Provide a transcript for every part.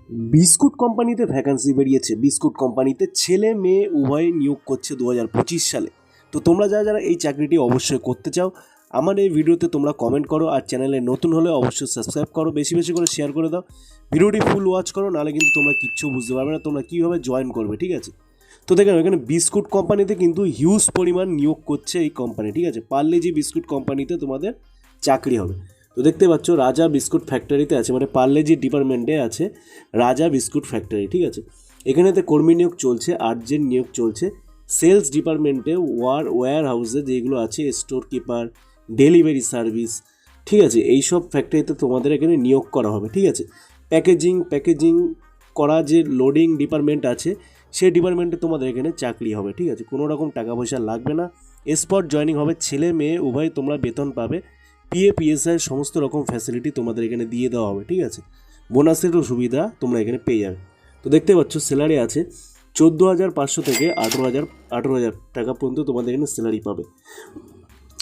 Biscuit কোম্পানিতে vacancy বেরিয়েছে। Biscuit কোম্পানিতে ছেলে মেয়ে উভয় নিয়োগ করছে 2025 সালে। তো তোমরা যারা যারা এই চাকরিটি অবশ্যই করতে চাও, আমার এই ভিডিওতে তোমরা কমেন্ট করো, আর চ্যানেলে নতুন হলে অবশ্যই সাবস্ক্রাইব করো, বেশি বেশি করে শেয়ার করে দাও, ভিডিওটি ফুল ওয়াচ করো, নাহলে কিন্তু তোমরা কিচ্ছু বুঝতে পারবে না তোমরা কীভাবে জয়েন করবে। ঠিক আছে, তো দেখেন এখানে বিস্কুট কোম্পানিতে কিন্তু হিউজ পরিমাণ নিয়োগ করছে এই কোম্পানি। ঠিক আছে, পার্লেজি বিস্কুট কোম্পানিতে তোমাদের চাকরি হবে। তো দেখতে পাচ্ছ রাজা বিস্কুট ফ্যাক্টরিতে আছে, মানে পার্লেজি ডিপার্টমেন্টে আছে রাজা বিস্কুট ফ্যাক্টরি। ঠিক আছে, এখানেতে কর্মী নিয়োগ চলছে, 8 জন নিয়োগ চলছে। সেলস ডিপার্টমেন্টে ওয়্যার হাউসে যেগুলো আছে, স্টোর কিপার, ডেলিভারি সার্ভিস, ঠিক আছে, এইসব ফ্যাক্টরিতে তোমাদের এখানে নিয়োগ করা হবে। ঠিক আছে, প্যাকেজিং করা যে লোডিং ডিপার্টমেন্ট আছে, সেই ডিপার্টমেন্টে তোমাদের এখানে চাকরি হবে। ঠিক আছে, কোনো রকম টাকা পয়সা লাগবে না, স্পট জয়েনিং হবে, ছেলে মেয়ে উভয় তোমরা বেতন পাবে, পিএফ সমস্ত রকম ফ্যাসিলিটি তোমাদের এখানে দিয়ে দেওয়া হবে। ঠিক আছে, বোনাসেরও সুবিধা তোমরা এখানে পেয়ে যাবে। তো দেখতে পাচ্ছ স্যালারি আছে 14,500 থেকে 18,000 টাকা পর্যন্ত তোমাদের এখানে স্যালারি পাবে।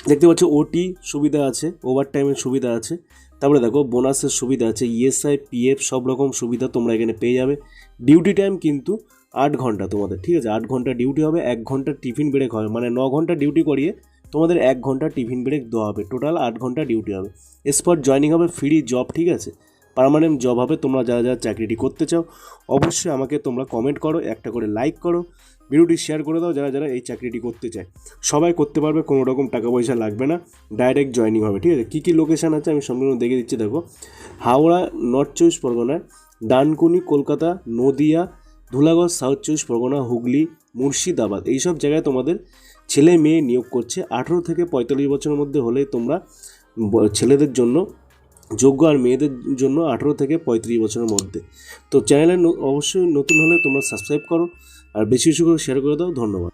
দেখতে পাচ্ছ ওটি সুবিধা আছে, ওভার টাইমের সুবিধা আছে, তারপরে দেখো বোনাসের সুবিধা আছে, ইএসআই পিএফ সব রকম সুবিধা তোমরা এখানে পেয়ে যাবে। ডিউটি টাইম কিন্তু 8 ঘন্টা তোমাদের। ঠিক আছে, 8 ঘন্টা ডিউটি হবে, 1 ঘন্টা টিফিন ব্রেক হবে, মানে 9 ঘন্টা ডিউটি করিয়ে তোমাদের 1 ঘন্টা টিফিন ব্রেক দেওয়া হবে, টোটাল 8 ঘন্টা ডিউটি হবে। স্পট জয়নিং হবে, ফ্রি জব। ঠিক আছে, পার্মানেন্ট জব হবে। তোমরা যারা যারা চাকরিটি করতে চাও অবশ্যই আমাকে তোমরা কমেন্ট করো, একটা করে লাইক করো, ভিডিওটি শেয়ার করে দাও। যারা যারা এই চাকরিটি করতে চায় সবাই করতে পারবে, কোনো রকম টাকা পয়সা লাগবে না, ডাইরেক্ট জয়নিং হবে। ঠিক আছে, কী কী লোকেশান আছে আমি সম্পূর্ণ দেখে দিচ্ছি। দেখো হাওড়া নর্থ 24 পরগনায়, ডানকুনি কলকাতা, নদিয়া, ধুলাগড় সাউথ 24 পরগনা, হুগলি, মুর্শিদাবাদ, এইসব জায়গায় তোমাদের ছেলে মেয়ে নিয়োগ করছে। 18 থেকে 45 বছরের মধ্যে হলে তোমরা ছেলেদের জন্য যোগ্য, আর মেয়েদের জন্য 18 থেকে 35 বছরের মধ্যে। তো চ্যানেলে অবশ্যই নতুন হলে তোমরা সাবস্ক্রাইব করো, আর বেশি বেশি করে শেয়ার করে দাও। ধন্যবাদ।